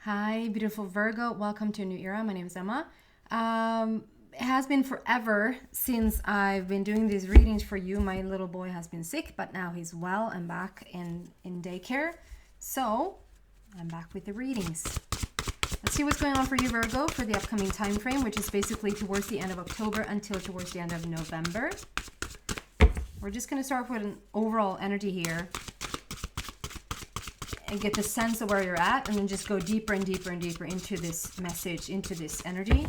Hi, beautiful Virgo. Welcome to a new era. My name is Emma. It has been forever since I've been doing these readings for you. My little boy has been sick, but now he's well and back in daycare. So I'm back with the readings. Let's see what's going on for you, Virgo, for the upcoming time frame, which is basically towards the end of October until towards the end of November. We're just going to start with an overall energy here and get the sense of where you're at, and then just go deeper and deeper and deeper into this message, into this energy.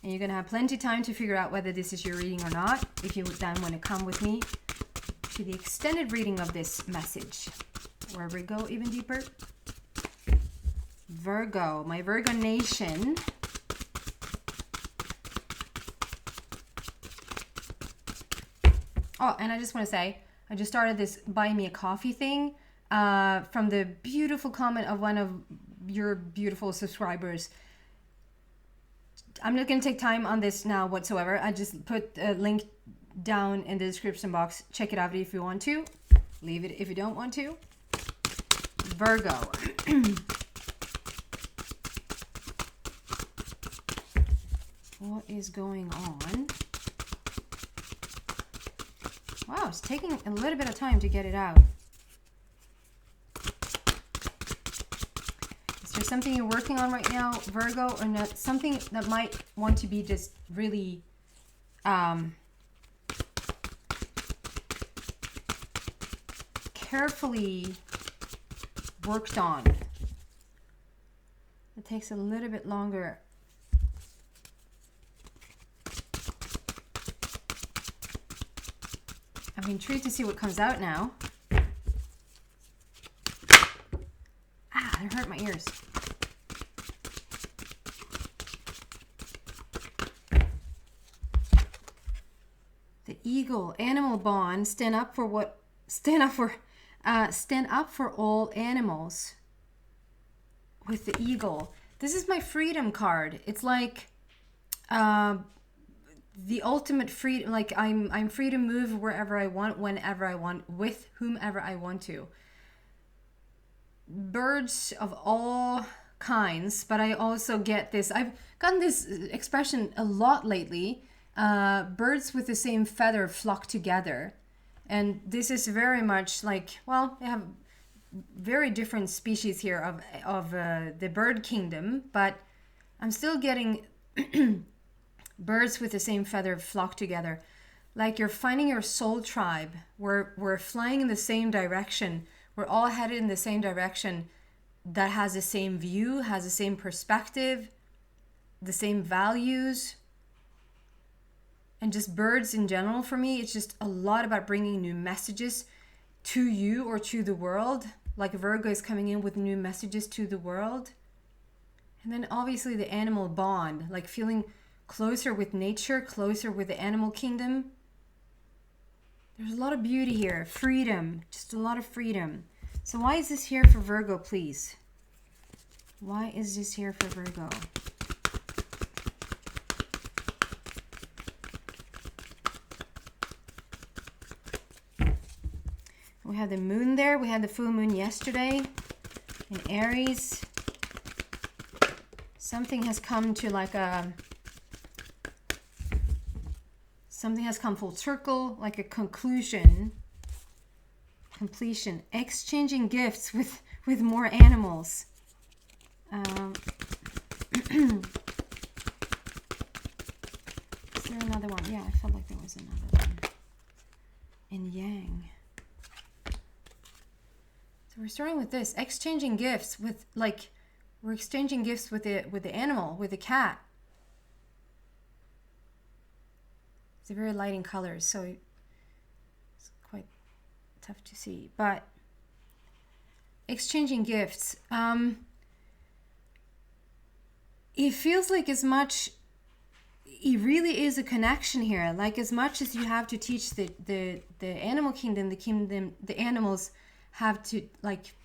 And you're going to have plenty of time to figure out whether this is your reading or not, if you then want to come with me to the extended reading of this message, where we go even deeper. Virgo, my Virgo nation. Oh, and I just want to say, I just started this buy me a coffee thing from the beautiful comment of one of your beautiful subscribers. I'm not going to take time on this now whatsoever. I just put a link down in the description box. Check it out if you want to. Leave it if you don't want to. Virgo. What is going on? Wow, it's taking a little bit of time to get it out. Is there something you're working on right now, Virgo, or not? Something that might want to be just really carefully worked on. It takes a little bit longer. I'm intrigued to see what comes out now. Ah, it hurt my ears. The eagle, animal bond, stand up for all animals. With the eagle, this is my freedom card. It's like the ultimate freedom. Like I'm free to move wherever I want, whenever I want, with whomever I want to. Birds of all kinds, but I also get this. I've gotten this expression a lot lately. Birds with the same feather flock together. And this is very much like, well, they have very different species here of the bird kingdom, but I'm still getting birds with the same feather flock together. Like you're finding your soul tribe. We're flying in the same direction. We're all headed in the same direction that has the same view, has the same perspective, the same values. And just birds in general, for me, it's just a lot about bringing new messages to you or to the world. Like Virgo is coming in with new messages to the world. And then obviously the animal bond, like feeling closer with nature, closer with the animal kingdom. There's a lot of beauty here. Freedom. Just a lot of freedom. So why is this here for Virgo, please? Why is this here for Virgo? We have the moon there. We had the full moon yesterday in Aries. Something has come to like a... Something has come full circle, like a conclusion, completion, exchanging gifts with more animals. Is there another one? Yeah, I felt like there was another one. In Yang. So we're starting with this, exchanging gifts with, like, we're exchanging gifts with the animal, with the cat. It's a very light in colors, so it's quite tough to see. But exchanging gifts, it feels like as much, it really is a connection here. Like as much as you have to teach the animal kingdom, the animals have to like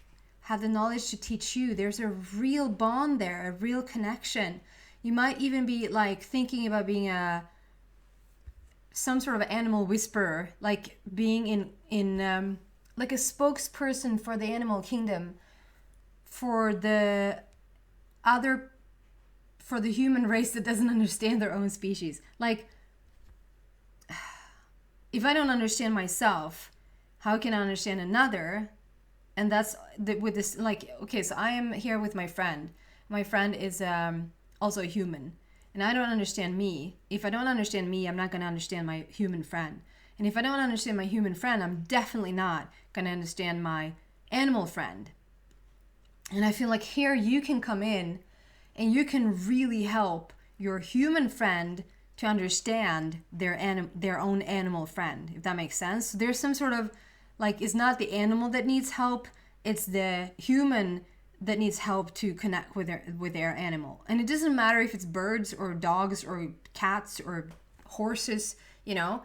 have the knowledge to teach you. There's a real bond there, a real connection. You might even be like thinking about being some sort of animal whisperer, like being in like a spokesperson for the animal kingdom, for the other, for the human race that doesn't understand their own species. Like, if I don't understand myself, how can I understand another? And that's with this, like, okay, so I am here with my friend. My friend is also a human, and I don't understand me. If I don't understand me, I'm not going to understand my human friend. And if I don't understand my human friend, I'm definitely not going to understand my animal friend. And I feel like here you can come in and you can really help your human friend to understand their own animal friend, if that makes sense. So there's some sort of, like, it's not the animal that needs help, it's the human that needs help to connect with their animal. And it doesn't matter if it's birds or dogs or cats or horses, you know.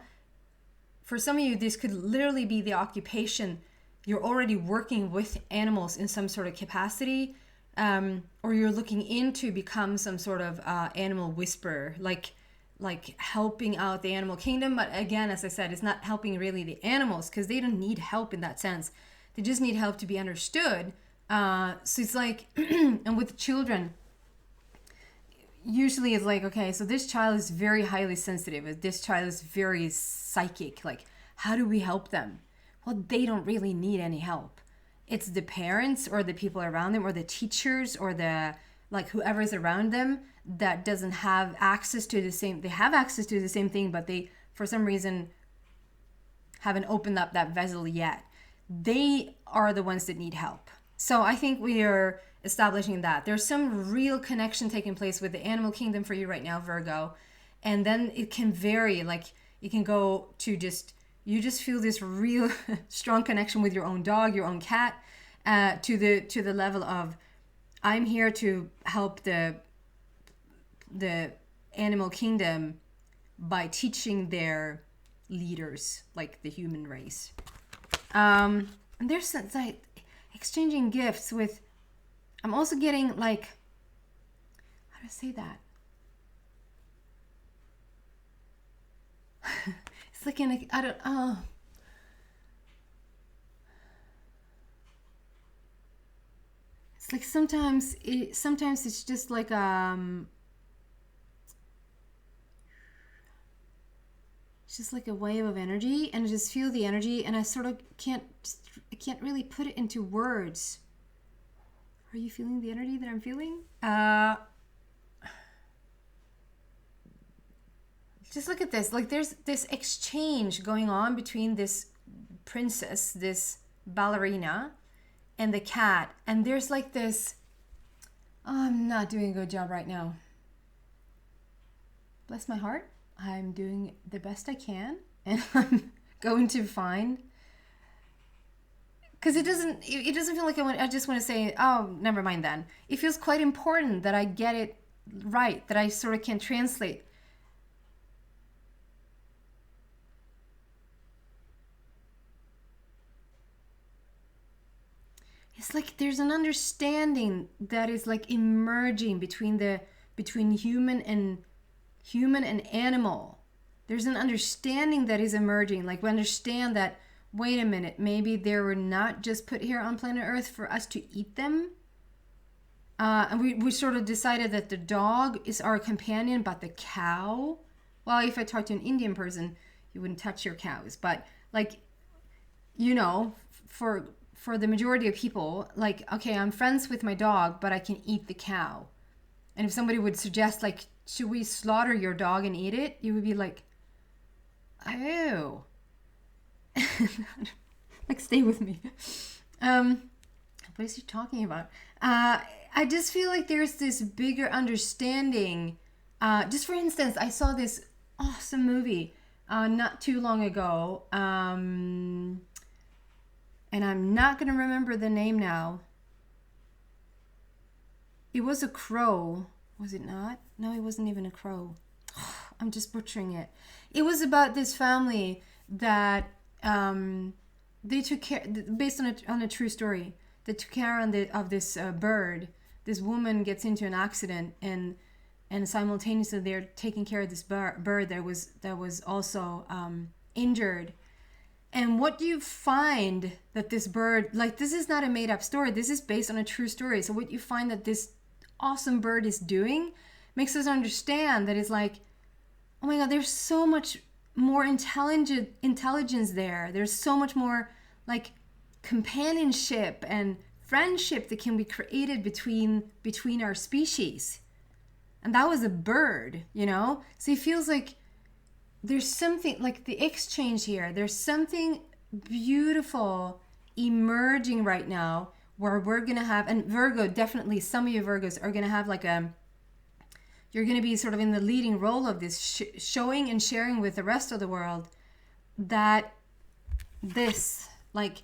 For some of you, this could literally be the occupation. You're already working with animals in some sort of capacity, or you're looking into become some sort of animal whisperer, like helping out the animal kingdom. But again, as I said, it's not helping really the animals, because they don't need help in that sense. They just need help to be understood. So it's like, and with children, usually it's like, okay, so this child is very highly sensitive. This child is very psychic. Like, how do we help them? Well, they don't really need any help. It's the parents or the people around them or the teachers or the, like, whoever is around them that doesn't have access to the same, they have access to the same thing, but they, for some reason, haven't opened up that vessel yet. They are the ones that need help. So I think we are establishing that. There's some real connection taking place with the animal kingdom for you right now, Virgo. And then it can vary, like it can go to just, you just feel this real strong connection with your own dog, your own cat, to the level of, I'm here to help the animal kingdom by teaching their leaders, like the human race. And there's like exchanging gifts with, I'm also getting like, how do I say that? It's like it's like sometimes it's just like it's just like a wave of energy, and I just feel the energy, and I sort of can't really put it into words. Are you feeling the energy that I'm feeling? Just look at this. Like, there's this exchange going on between this princess, this ballerina, and the cat. And there's like this, oh, I'm not doing a good job right now. Bless my heart. I'm doing the best I can. And I'm going to find, because it doesn't feel like I just want to say, oh, never mind then. It feels quite important that I get it right, that I sort of can translate. It's like there's an understanding that is like emerging between human and animal. There's an understanding that is emerging. Like, we understand that, wait a minute, maybe they were not just put here on planet Earth for us to eat them. And we sort of decided that the dog is our companion, but the cow, well, if I talk to an Indian person, you wouldn't touch your cows. But like, you know, for the majority of people, like, okay, I'm friends with my dog, but I can eat the cow. And if somebody would suggest, like, should we slaughter your dog and eat it? You would be like, oh. Like, stay with me. What is he talking about? I just feel like there's this bigger understanding. Just for instance, I saw this awesome movie not too long ago. And I'm not going to remember the name now. It was a crow. Was it not? No, it wasn't even a crow. I'm just butchering it. It was about this family that they took care, based on a true story, they took care of this bird. This woman gets into an accident, and simultaneously they're taking care of this bird that was also injured. And what you find that this bird, like, this is not a made up story. This is based on a true story. So what you find that this awesome bird is doing makes us understand that it's like, oh my God, there's so much more intelligence there. There's so much more like companionship and friendship that can be created between our species. And that was a bird, you know? So it feels like there's something like the exchange here. There's something beautiful emerging right now where we're going to have, and Virgo, definitely some of you Virgos are going to have like you're going to be sort of in the leading role of this, showing and sharing with the rest of the world that this, like,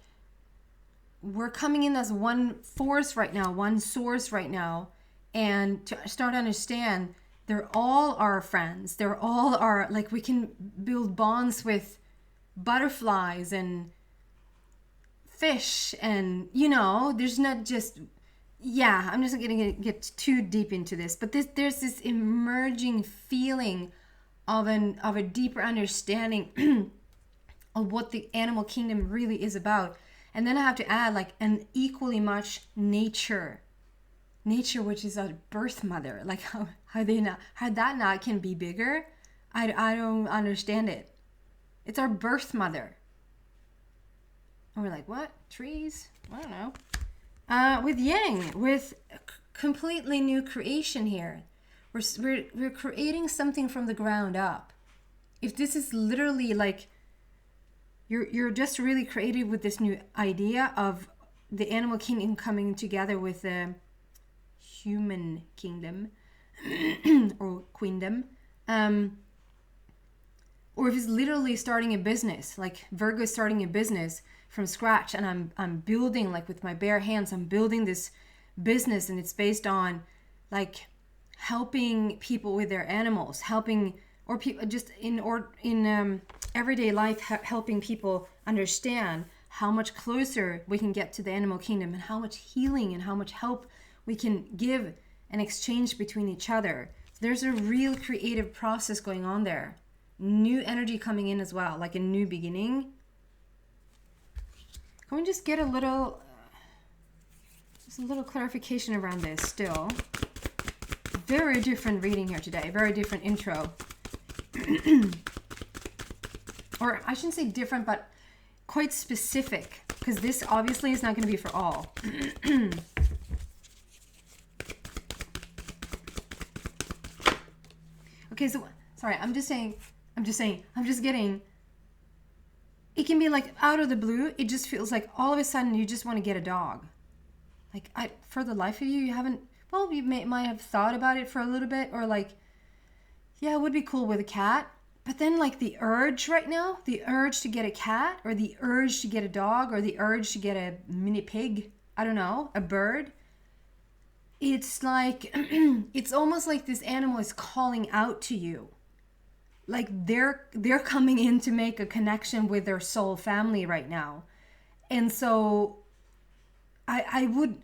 we're coming in as one force right now, one source right now, and to start to understand they're all our friends. They're all our, like, we can build bonds with butterflies and fish, and, you know, there's not just, yeah, I'm just not going to get too deep into this, but there's this emerging feeling of a deeper understanding of what the animal kingdom really is about. And then I have to add, like, an equally much nature, which is our birth mother. Like, how that not can be bigger. I don't understand it. It's our birth mother. And we're like, what? Trees? I don't know. With Yang, with completely new creation here. We're creating something from the ground up. If this is literally like, you're just really creative with this new idea of the animal kingdom coming together with the human kingdom or queendom. Or if it's literally starting a business, like Virgo is starting a business from scratch, and I'm building, like, with my bare hands, I'm building this business, and it's based on like helping people with their animals, helping, or people just in everyday life, helping people understand how much closer we can get to the animal kingdom, and how much healing and how much help we can give and exchange between each other. There's a real creative process going on there. New energy coming in as well, like a new beginning. Can we just get a little clarification around this still? Very different reading here today, very different intro. Or I shouldn't say different, but quite specific, because this obviously is not going to be for all. Okay, so sorry, I'm just getting, it can be like out of the blue, it just feels like all of a sudden you just want to get a dog. Like, for the life of you, you haven't, well, you might have thought about it for a little bit, or like, yeah, it would be cool with a cat. But then, like, the urge right now, the urge to get a cat, or the urge to get a dog, or the urge to get a mini pig, I don't know, a bird. It's like, it's almost like this animal is calling out to you. Like, they're coming in to make a connection with their soul family right now. And so I would,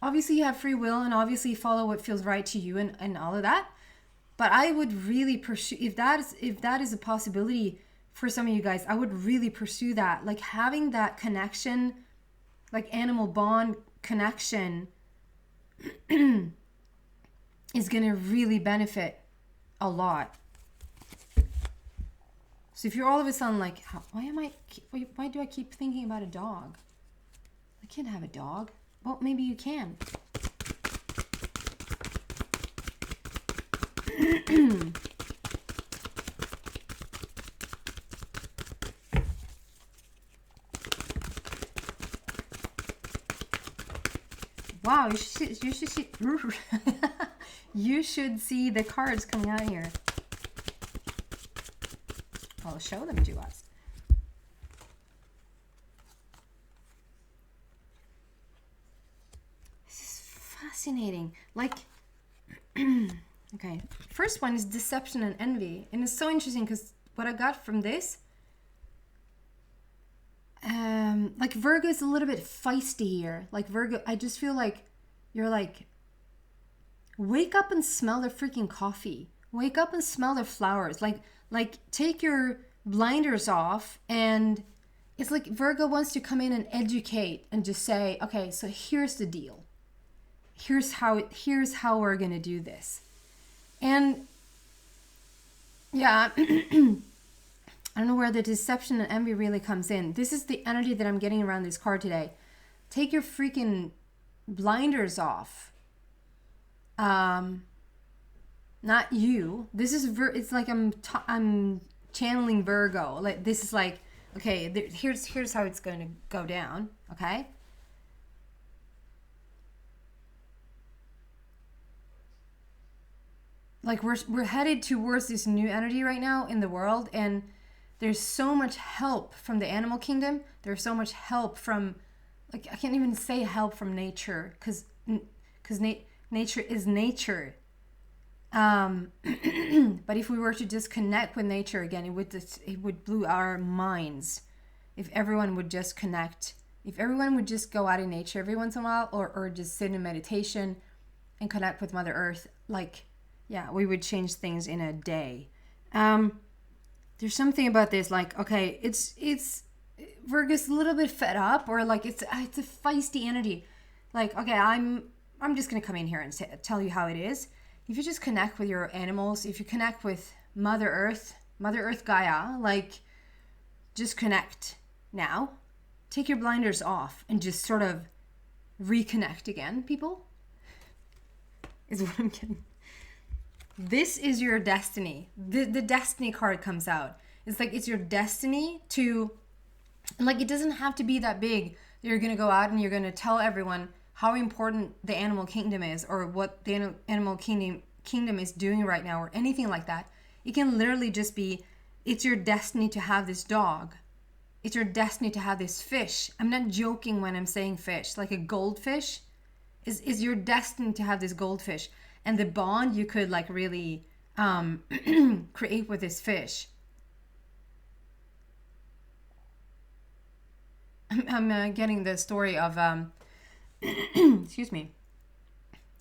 obviously you have free will, and obviously follow what feels right to you, and all of that. But I would really pursue, if that is a possibility for some of you guys, I would really pursue that. Like, having that connection, like animal bond connection, is going to really benefit a lot. So if you're all of a sudden like, why do I keep thinking about a dog? I can't have a dog. Well, maybe you can. Wow, you should see you should see the cards coming out here. I'll show them to us. This is fascinating. Like, okay, first one is deception and envy, and it's so interesting because what I got from this, like Virgo is a little bit feisty here. Like Virgo, I just feel like you're like, wake up and smell the freaking coffee. Wake up and smell the flowers. Like take your blinders off, and it's like Virgo wants to come in and educate and just say, okay, so here's the deal. here's how we're gonna do this. And yeah, I don't know where the deception and envy really comes in. This is the energy that I'm getting around this card today. Take your freaking blinders off. Not you. This is it's like I'm channeling Virgo. Like this is like, okay, here's how it's going to go down. Okay. Like we're headed towards this new energy right now in the world, and there's so much help from the animal kingdom. There's so much help from, like, I can't even say help from nature, because nature is nature. But if we were to just connect with nature again, it would blow our minds. If everyone would just connect, if everyone would just go out in nature every once in a while, or just sit in meditation and connect with Mother Earth, like, yeah, we would change things in a day. There's something about this, like, okay, it's Virgo's a little bit fed up, or like it's a feisty energy. Like, okay, I'm just gonna come in here and tell you how it is. If you just connect with your animals, if you connect with Mother Earth Gaia, like, just connect now. Take your blinders off and just sort of reconnect again, people. Is what I'm getting. This is your destiny. The destiny card comes out. It's like, it's your destiny to, like, it doesn't have to be that big. You're going to go out and you're going to tell everyone how important the animal kingdom is, or what the animal kingdom is doing right now, or anything like that. It can literally just be, it's your destiny to have this dog. It's your destiny to have this fish. I'm not joking when I'm saying fish. Like a goldfish is your destiny to have this goldfish. And the bond you could, like, really create with this fish. I'm getting the story of, excuse me.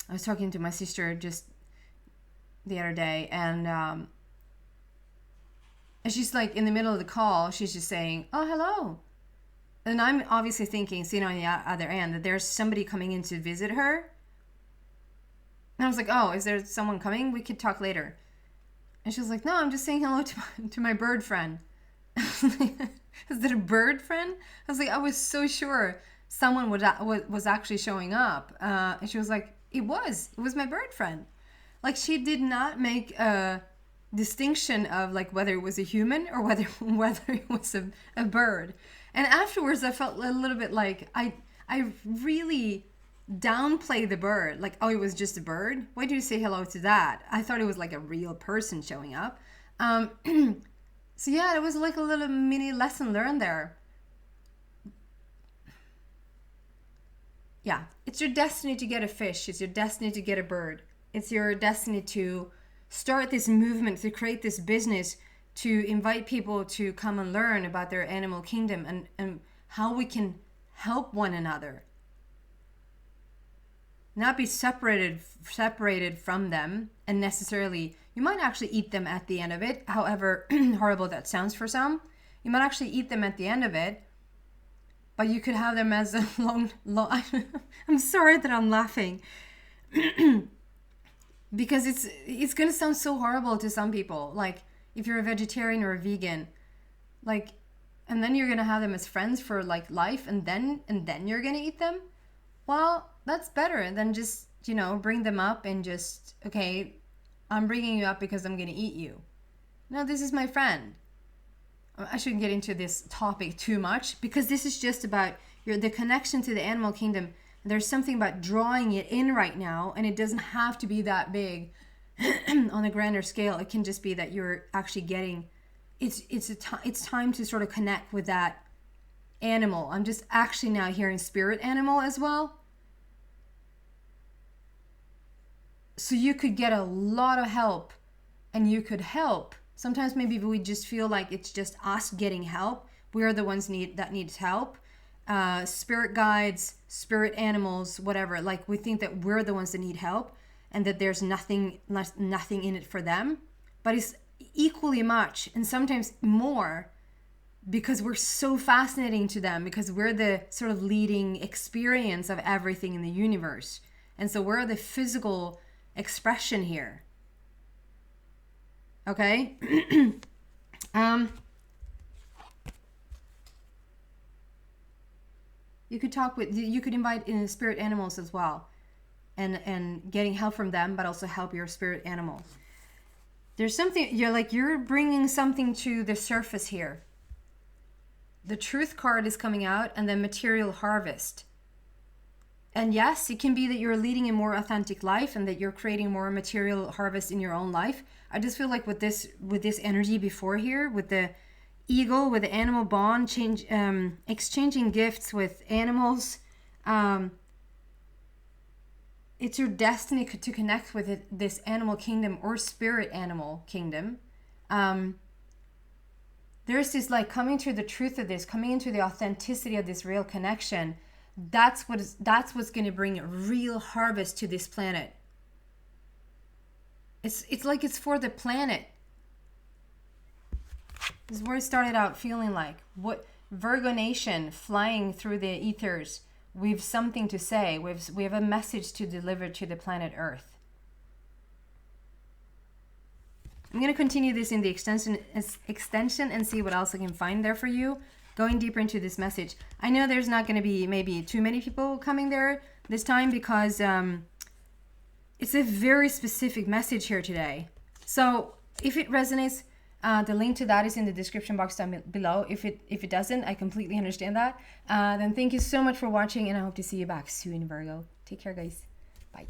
I was talking to my sister just the other day, and she's like, in the middle of the call, she's just saying, oh, hello. And I'm obviously thinking, sitting on the other end, that there's somebody coming in to visit her. And I was like, oh, is there someone coming? We could talk later. And she was like, no, I'm just saying hello to my bird friend. Is that a bird friend? I was like, I was so sure someone was actually showing up. And she was like, it was my bird friend. Like, she did not make a distinction of, like, whether it was a human or whether it was a bird. And afterwards, I felt a little bit like I really downplay the bird. Like, oh, it was just a bird? Why do you say hello to that? I thought it was like a real person showing up. So yeah, it was like a little mini lesson learned there. Yeah, it's your destiny to get a fish. It's your destiny to get a bird. It's your destiny to start this movement, to create this business, to invite people to come and learn about their animal kingdom, and how we can help one another. Not be separated from them, and necessarily, you might actually eat them at the end of it, however horrible that sounds for some. You might actually eat them at the end of it, but you could have them as a long I'm sorry that I'm laughing. Because it's going to sound so horrible to some people. Like, if you're a vegetarian or a vegan, like, and then you're going to have them as friends for, like, life, and then you're going to eat them. Well, that's better than just, bring them up and just, okay, I'm bringing you up because I'm going to eat you. No, this is my friend. I shouldn't get into this topic too much, because this is just about the connection to the animal kingdom. There's something about drawing it in right now, and it doesn't have to be that big on a grander scale. It can just be that you're actually getting, it's time to sort of connect with that animal. I'm just actually now hearing spirit animal as well. So you could get a lot of help, and you could help. Sometimes maybe we just feel like it's just us getting help. We're the ones that needs help. Spirit guides, spirit animals, whatever. Like, we think that we're the ones that need help, and that there's nothing in it for them. But it's equally much, and sometimes more, because we're so fascinating to them, because we're the sort of leading experience of everything in the universe. And so where are the physical expression here? Okay. You could invite in spirit animals as well, and getting help from them, but also help your spirit animal. There's something, you're bringing something to the surface here. The truth card is coming out, and then material harvest. And yes, it can be that you're leading a more authentic life and that you're creating more material harvest in your own life. I just feel like with this energy before here, with the eagle, with the animal bond, exchanging gifts with animals, it's your destiny to connect with this animal kingdom or spirit animal kingdom. There's this like coming to the truth of this, coming into the authenticity of this real connection. That's what's going to bring real harvest to this planet. It's like it's for the planet. This is where it started out feeling like. What Virgo Nation flying through the ethers. We have something to say. We have a message to deliver to the planet Earth. I'm going to continue this in the extension and see what else I can find there for you. Going deeper into this message. I know there's not going to be maybe too many people coming there this time because it's a very specific message here today. So if it resonates, the link to that is in the description box down below. If it doesn't, I completely understand that. Then thank you so much for watching, and I hope to see you back soon, Virgo. Take care, guys. Bye.